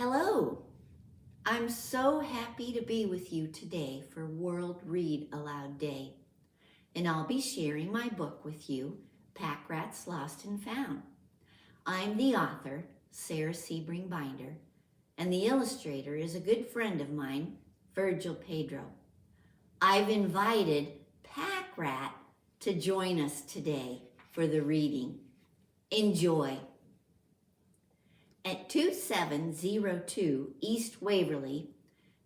Hello, I'm so happy to be with you today for World Read Aloud Day, and I'll be sharing my book with you, Pack Rats Lost and Found. I'm the author, Sarah Sebring Binder, and the illustrator is a good friend of mine, Virgil Pedro. I've invited Pack Rat to join us today for the reading. Enjoy. At 2702 East Waverly,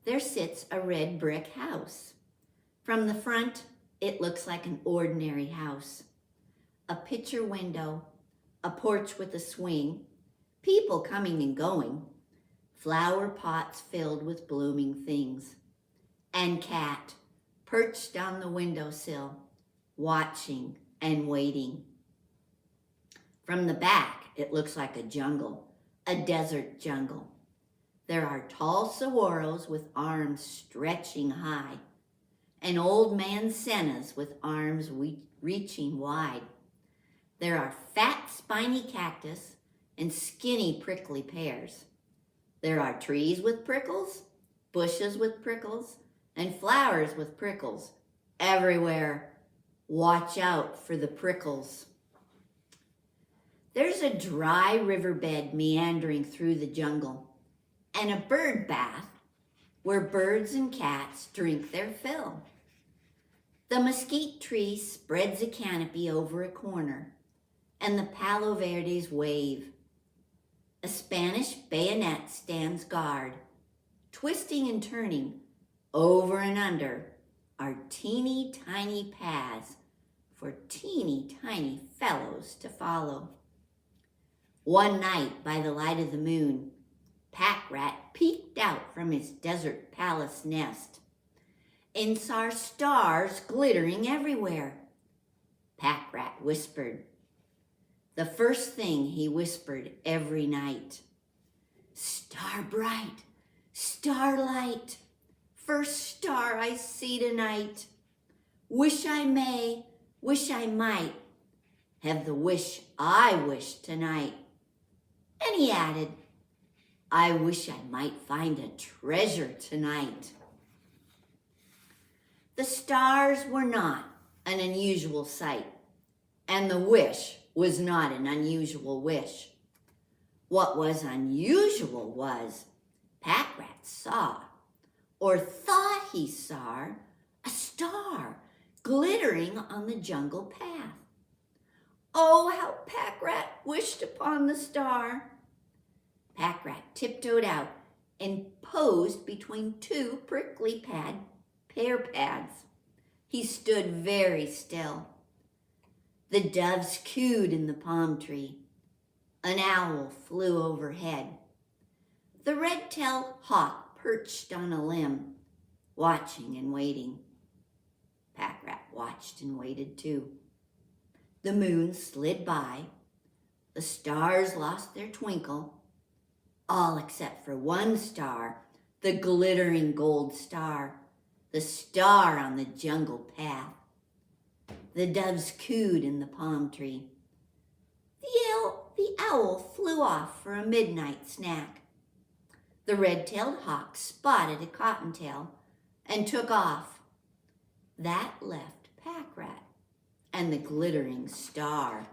there sits a red brick house. From the front, it looks like an ordinary house. A picture window, a porch with a swing, people coming and going, flower pots filled with blooming things, and cat perched on the windowsill, watching and waiting. From the back, it looks like a jungle. A desert jungle. There are tall saguaros with arms stretching high, and old man sennas with arms reaching wide. There are fat spiny cactus and skinny prickly pears. There are trees with prickles, bushes with prickles, and flowers with prickles. Everywhere, watch out for the prickles. There's a dry riverbed meandering through the jungle, and a bird bath where birds and cats drink their fill. The mesquite tree spreads a canopy over a corner, and the palo verdes wave. A Spanish bayonet stands guard, twisting and turning over and under are teeny tiny paths for teeny tiny fellows to follow. One night, by the light of the moon, Pack Rat peeked out from his desert palace nest and saw stars glittering everywhere. Pack Rat whispered, the first thing he whispered every night. Star bright, starlight, first star I see tonight. Wish I may, wish I might, have the wish I wish tonight. And he added, I wish I might find a treasure tonight. The stars were not an unusual sight, and the wish was not an unusual wish. What was unusual was Pack Rat saw, or thought he saw, a star glittering on the jungle path. Oh, how Pack Rat wished upon the star. Pack Rat tiptoed out and posed between two prickly pear pads. He stood very still. The doves cooed in the palm tree. An owl flew overhead. The red-tailed hawk perched on a limb, watching and waiting. Pack Rat watched and waited too. The moon slid by. The stars lost their twinkle, all except for one star, the glittering gold star, the star on the jungle path. The doves cooed in the palm tree. The owl flew off for a midnight snack. The red-tailed hawk spotted a cottontail and took off. That left Pack Rat and the glittering star.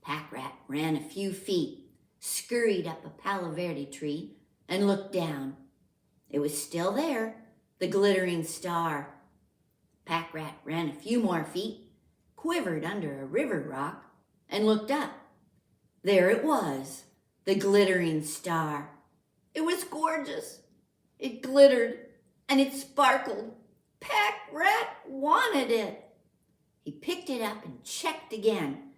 Pack Rat ran a few feet, scurried up a palo verde tree, and looked down. It was still there, the glittering star. Pack Rat ran a few more feet, quivered under a river rock, and looked up. There it was, the glittering star. It was gorgeous. It glittered and it sparkled. Pack Rat wanted it. He picked it up and checked again.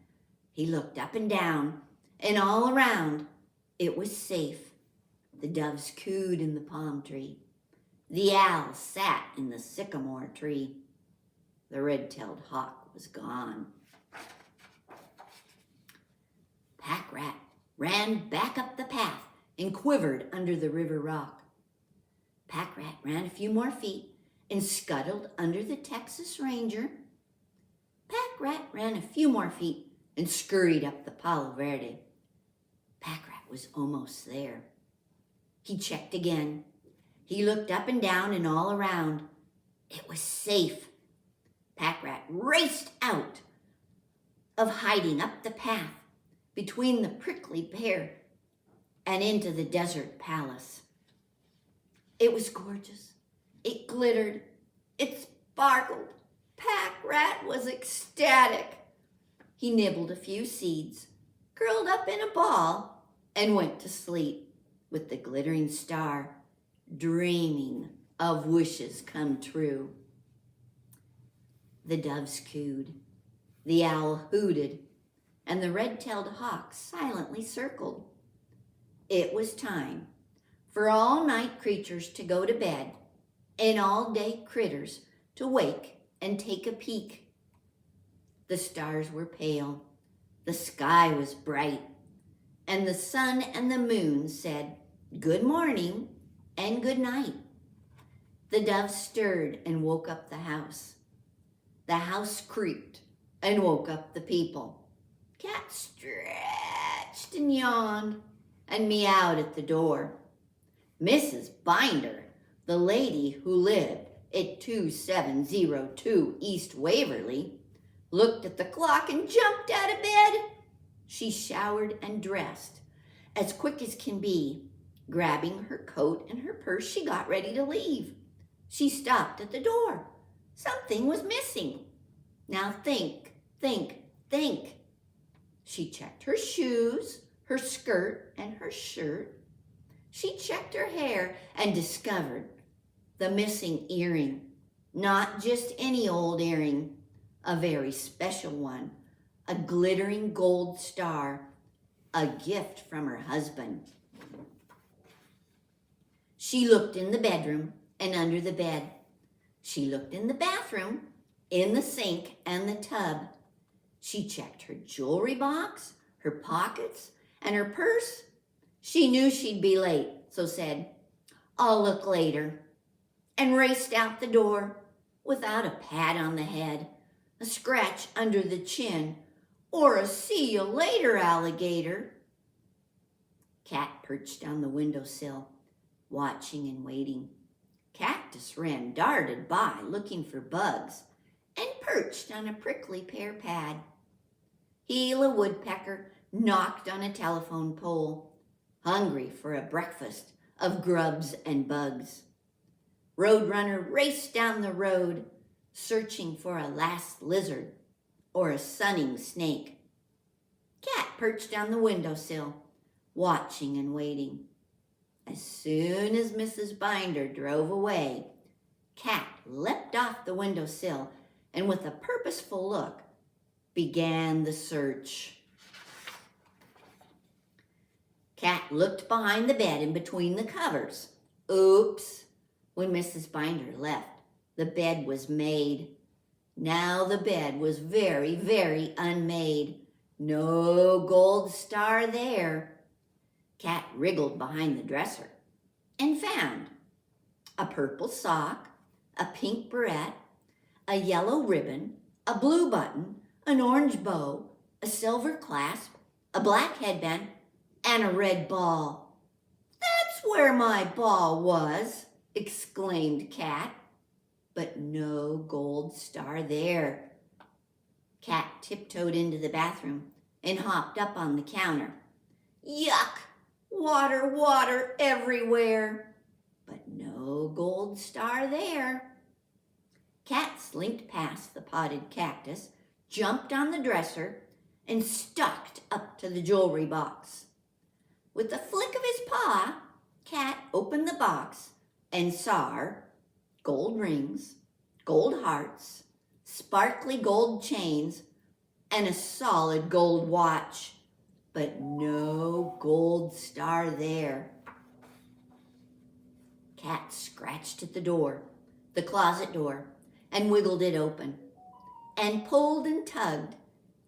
He looked up and down, and all around it was safe. The doves cooed in the palm tree. The owl sat in the sycamore tree. The red-tailed hawk was gone. Pack Rat ran back up the path and quivered under the river rock. Pack Rat ran a few more feet and scuttled under the Texas Ranger. Pack Rat ran a few more feet and scurried up the palo verde. Pack Rat was almost there. He checked again. He looked up and down and all around. It was safe. Pack Rat raced out of hiding up the path between the prickly pear and into the desert palace. It was gorgeous. It glittered. It sparkled. Pack Rat was ecstatic. He nibbled a few seeds, curled up in a ball, and went to sleep with the glittering star, dreaming of wishes come true. The doves cooed, the owl hooted, and the red-tailed hawk silently circled. It was time for all-night creatures to go to bed and all-day critters to wake and take a peek. The stars were pale, the sky was bright, and the sun and the moon said good morning and good night. The doves stirred and woke up the house. The house creaked and woke up the people. Cat stretched and yawned and meowed at the door. Mrs. Binder, the lady who lived at 2702 East Waverly, looked at the clock and jumped out of bed. She showered and dressed as quick as can be. Grabbing her coat and her purse, she got ready to leave. She stopped at the door. Something was missing. Now think, think, think. She checked her shoes, her skirt, and her shirt. She checked her hair and discovered the missing earring. Not just any old earring, a very special one, a glittering gold star, a gift from her husband. She looked in the bedroom and under the bed. She looked in the bathroom, in the sink and the tub. She checked her jewelry box, her pockets, and her purse. She knew she'd be late, so said, "I'll look later," and raced out the door without a pat on the head, a scratch under the chin, or a "see you later, alligator." Cat perched on the windowsill, watching and waiting. Cactus Wren darted by looking for bugs and perched on a prickly pear pad. Gila Woodpecker knocked on a telephone pole, hungry for a breakfast of grubs and bugs. Roadrunner raced down the road, searching for a last lizard or a sunning snake. Cat perched on the windowsill, watching and waiting. As soon as Mrs. Binder drove away, Cat leapt off the windowsill and with a purposeful look began the search. Cat looked behind the bed and between the covers. Oops! When Mrs. Binder left, the bed was made. Now the bed was very, very unmade. No gold star there. Cat wriggled behind the dresser and found a purple sock, a pink barrette, a yellow ribbon, a blue button, an orange bow, a silver clasp, a black headband, and a red ball. "That's where my ball was," exclaimed Cat, but no gold star there. Cat tiptoed into the bathroom and hopped up on the counter. Yuck! Water, water everywhere, but no gold star there. Cat slinked past the potted cactus, jumped on the dresser, and stalked up to the jewelry box. With a flick of his paw, Cat opened the box and saw gold rings, gold hearts, sparkly gold chains, and a solid gold watch, but no gold star there. Cat scratched at the door, the closet door, and wiggled it open, and pulled and tugged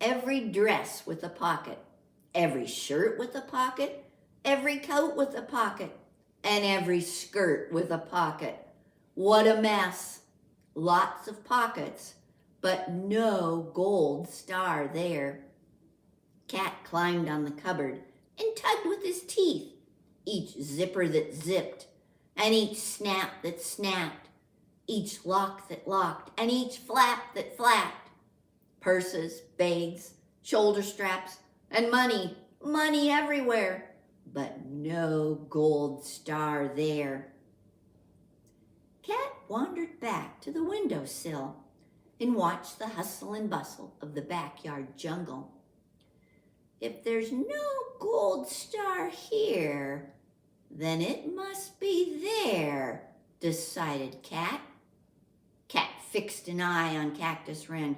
every dress with a pocket, every shirt with a pocket, every coat with a pocket, and every skirt with a pocket. What a mess! Lots of pockets, but no gold star there. Cat climbed on the cupboard and tugged with his teeth, each zipper that zipped, and each snap that snapped, each lock that locked, and each flap that flapped. Purses, bags, shoulder straps, and money, money everywhere, but no gold star there. Cat wandered back to the windowsill and watched the hustle and bustle of the backyard jungle. If there's no gold star here, then it must be there, decided Cat. Cat fixed an eye on Cactus Wren.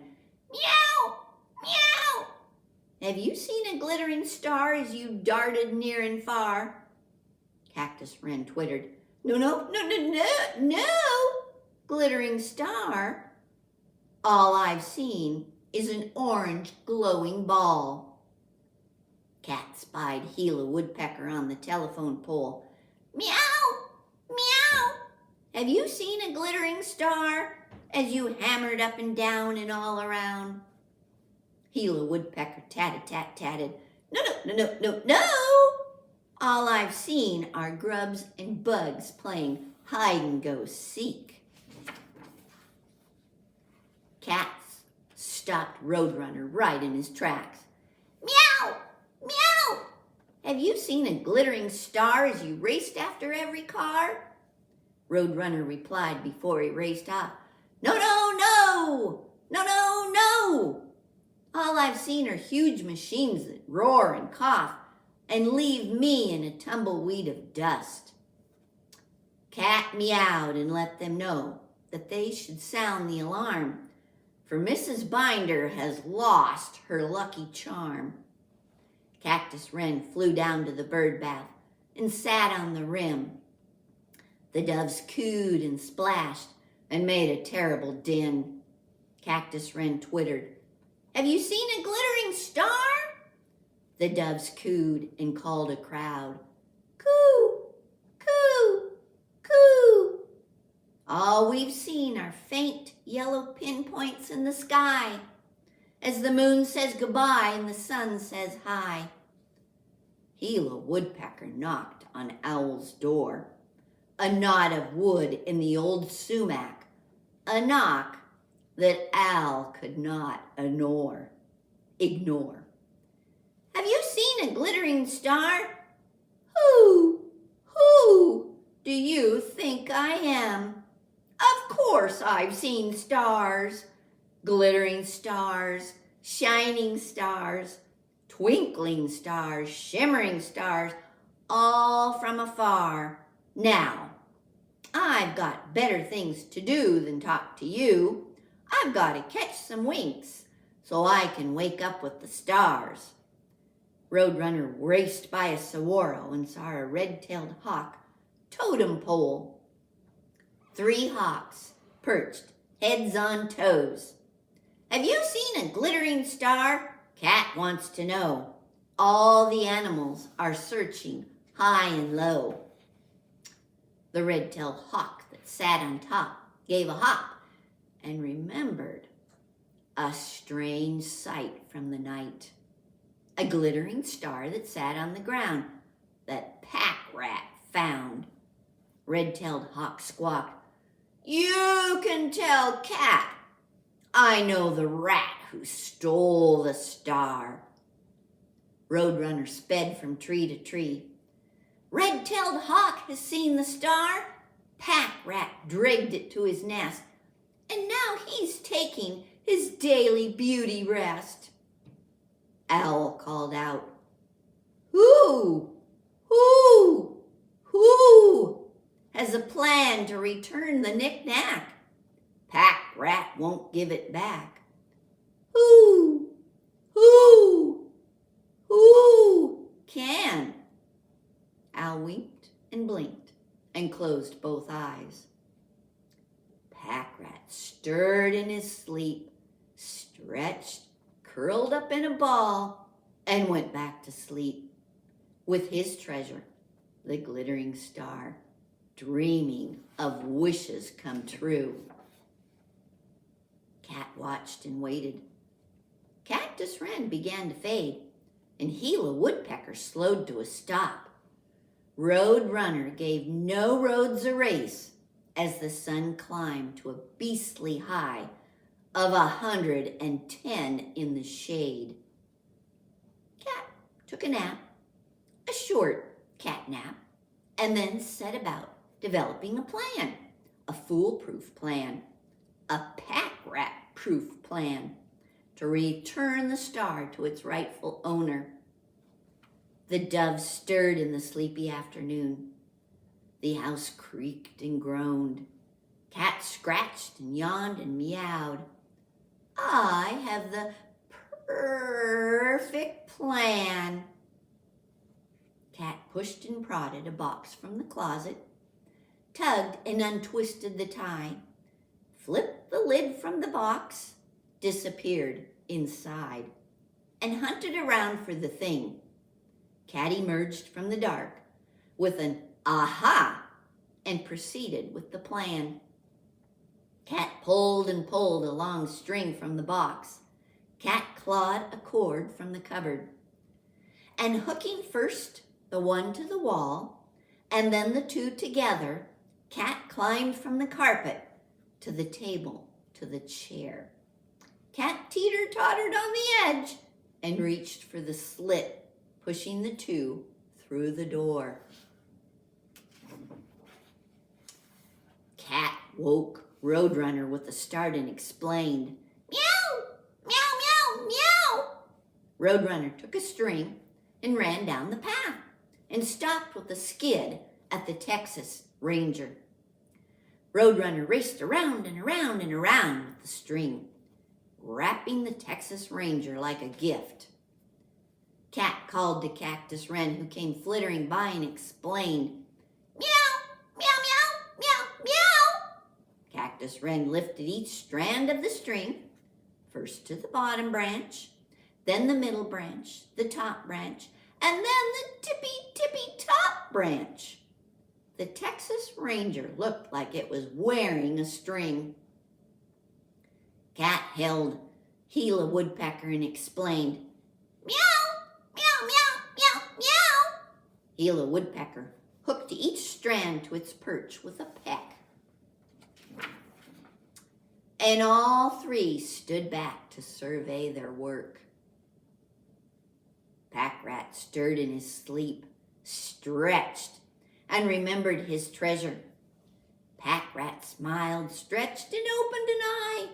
Meow! Meow! Have you seen a glittering star as you darted near and far? Cactus Wren twittered. No, glittering star. All I've seen is an orange glowing ball. Cat spied Gila Woodpecker on the telephone pole. Meow! Meow! Have you seen a glittering star as you hammered up and down and all around? Gila Woodpecker tatted. No! All I've seen are grubs and bugs playing hide-and-go-seek. Cat stopped Roadrunner right in his tracks. Meow! Meow! Have you seen a glittering star as you raced after every car? Roadrunner replied before he raced off. No! All I've seen are huge machines that roar and cough and leave me in a tumbleweed of dust. Cat meowed and let them know that they should sound the alarm, for Mrs. Binder has lost her lucky charm. Cactus Wren flew down to the bird bath and sat on the rim. The doves cooed and splashed and made a terrible din. Cactus Wren twittered. Have you seen a glittering star? The doves cooed and called a crowd. Coo, coo, coo. All we've seen are faint yellow pinpoints in the sky as the moon says goodbye and the sun says hi. Gila Woodpecker knocked on Owl's door, a knot of wood in the old sumac, a knock that Owl could not ignore. Have you seen a glittering star? Who do you think I am? Of course I've seen stars, glittering stars, shining stars, twinkling stars, shimmering stars, all from afar. Now, I've got better things to do than talk to you. I've got to catch some winks so I can wake up with the stars. Roadrunner raced by a saguaro and saw a red-tailed hawk totem pole. 3 hawks perched, heads on toes. Have you seen a glittering star? Cat wants to know. All the animals are searching high and low. The red-tailed hawk that sat on top gave a hop and remembered a strange sight from the night. A glittering star that sat on the ground that Pack Rat found. Red-tailed hawk squawked, You can tell Cat. I know the rat who stole the star. Roadrunner sped from tree to tree. Red-tailed hawk has seen the star. Pack Rat dragged it to his nest, and now he's taking his daily beauty rest. Owl called out, Who has a plan to return the knick-knack? Pack Rat won't give it back. Who can? Owl winked and blinked and closed both eyes. Pack Rat stirred in his sleep, stretched, curled up in a ball, and went back to sleep with his treasure, the glittering star, dreaming of wishes come true. Cat watched and waited. Cactus Wren began to fade. and Gila Woodpecker slowed to a stop. Roadrunner gave no roads a race as the sun climbed to a beastly high of 110 in the shade. Cat took a nap, a short cat nap, and then set about developing a plan, a foolproof plan, a pack rat proof plan to return the star to its rightful owner. The doves stirred in the sleepy afternoon. The house creaked and groaned. Cat scratched and yawned and meowed. I have the perfect plan. Cat pushed and prodded a box from the closet, tugged and untwisted the tie, flipped the lid from the box, disappeared inside, and hunted around for the thing. Cat emerged from the dark with an aha and proceeded with the plan. Cat pulled and pulled a long string from the box. Cat clawed a cord from the cupboard. And hooking first the one to the wall and then the two together, Cat climbed from the carpet to the table to the chair. Cat teeter-tottered on the edge and reached for the slit, pushing the two through the door. Cat woke Roadrunner with a start and explained, "Meow, meow, meow, meow." Roadrunner took a string and ran down the path and stopped with a skid at the Texas Ranger. Roadrunner raced around and around and around with the string, wrapping the Texas Ranger like a gift. Cat called to Cactus Wren, who came flittering by, and explained, "Meow, meow, meow, meow, meow." Cactus Wren lifted each strand of the string, first to the bottom branch, then the middle branch, the top branch, and then the tippy-tippy-top branch. The Texas Ranger looked like it was wearing a string. Cat held Gila Woodpecker and explained, "Meow, meow, meow, meow, meow." Gila Woodpecker hooked each strand to its perch with a peck. And all three stood back to survey their work. Pack Rat stirred in his sleep, stretched, and remembered his treasure. Pack Rat smiled, stretched, and opened an eye.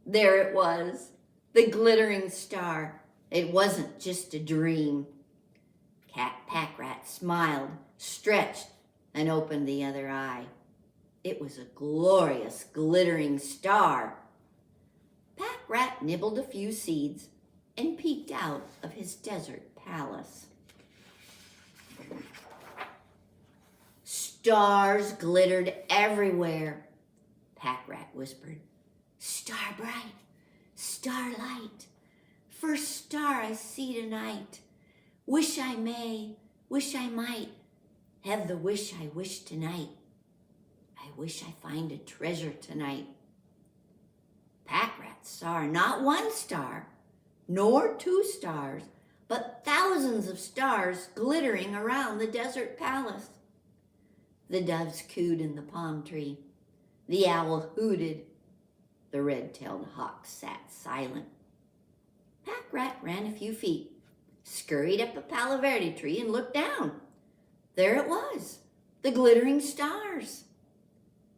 There it was, the glittering star. It wasn't just a dream. Pack Rat smiled, stretched, and opened the other eye. It was a glorious, glittering star. Pack Rat nibbled a few seeds and peeked out of his desert palace. Stars glittered everywhere. Pack Rat whispered, "Star bright, starlight, first star I see tonight. Wish I may, wish I might, have the wish I wish tonight. I wish I find a treasure tonight." Pack Rat saw not one star, nor two stars, but thousands of stars glittering around the desert palace. The doves cooed in the palm tree. The owl hooted. The red-tailed hawk sat silent. Pack Rat ran a few feet, scurried up a Palo Verde tree, and looked down. There it was, the glittering stars.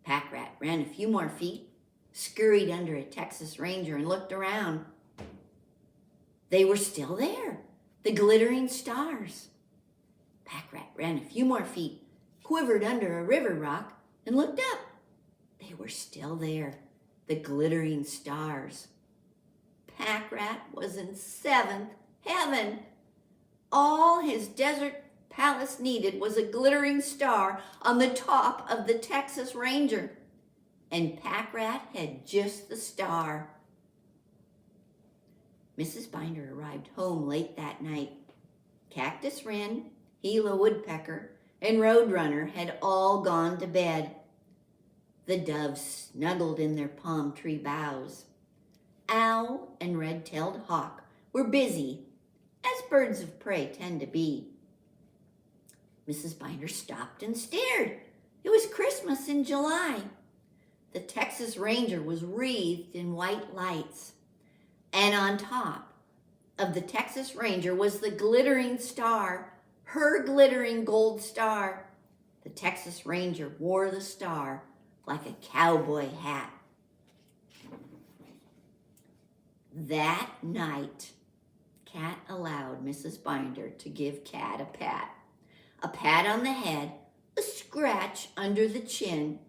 Pack Rat ran a few more feet, scurried under a Texas Ranger, and looked around. They were still there, the glittering stars. Pack Rat ran a few more feet, quivered under a river rock, and looked up. They were still there, the glittering stars. Pack Rat was in seventh heaven. All his desert palace needed was a glittering star on the top of the Texas Ranger, and Pack Rat had just the star. Mrs. Binder arrived home late that night. Cactus Wren, Gila Woodpecker, and Roadrunner had all gone to bed. The doves snuggled in their palm tree boughs. Owl and red-tailed hawk were busy as birds of prey tend to be. Mrs. Binder stopped and stared. It was Christmas in July. The Texas Ranger was wreathed in white lights, and on top of the Texas Ranger was the glittering star, her glittering gold star. The Texas Ranger wore the star like a cowboy hat. That night, Cat allowed Mrs. Binder to give Cat a pat on the head, a scratch under the chin,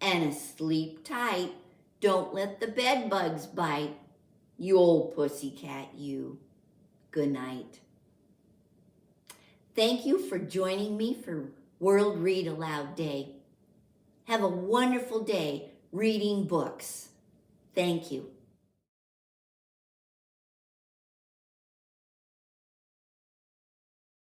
and a sleep tight, don't let the bed bugs bite. You old pussycat, you. Good night. Thank you for joining me for World Read Aloud Day. Have a wonderful day reading books. Thank you.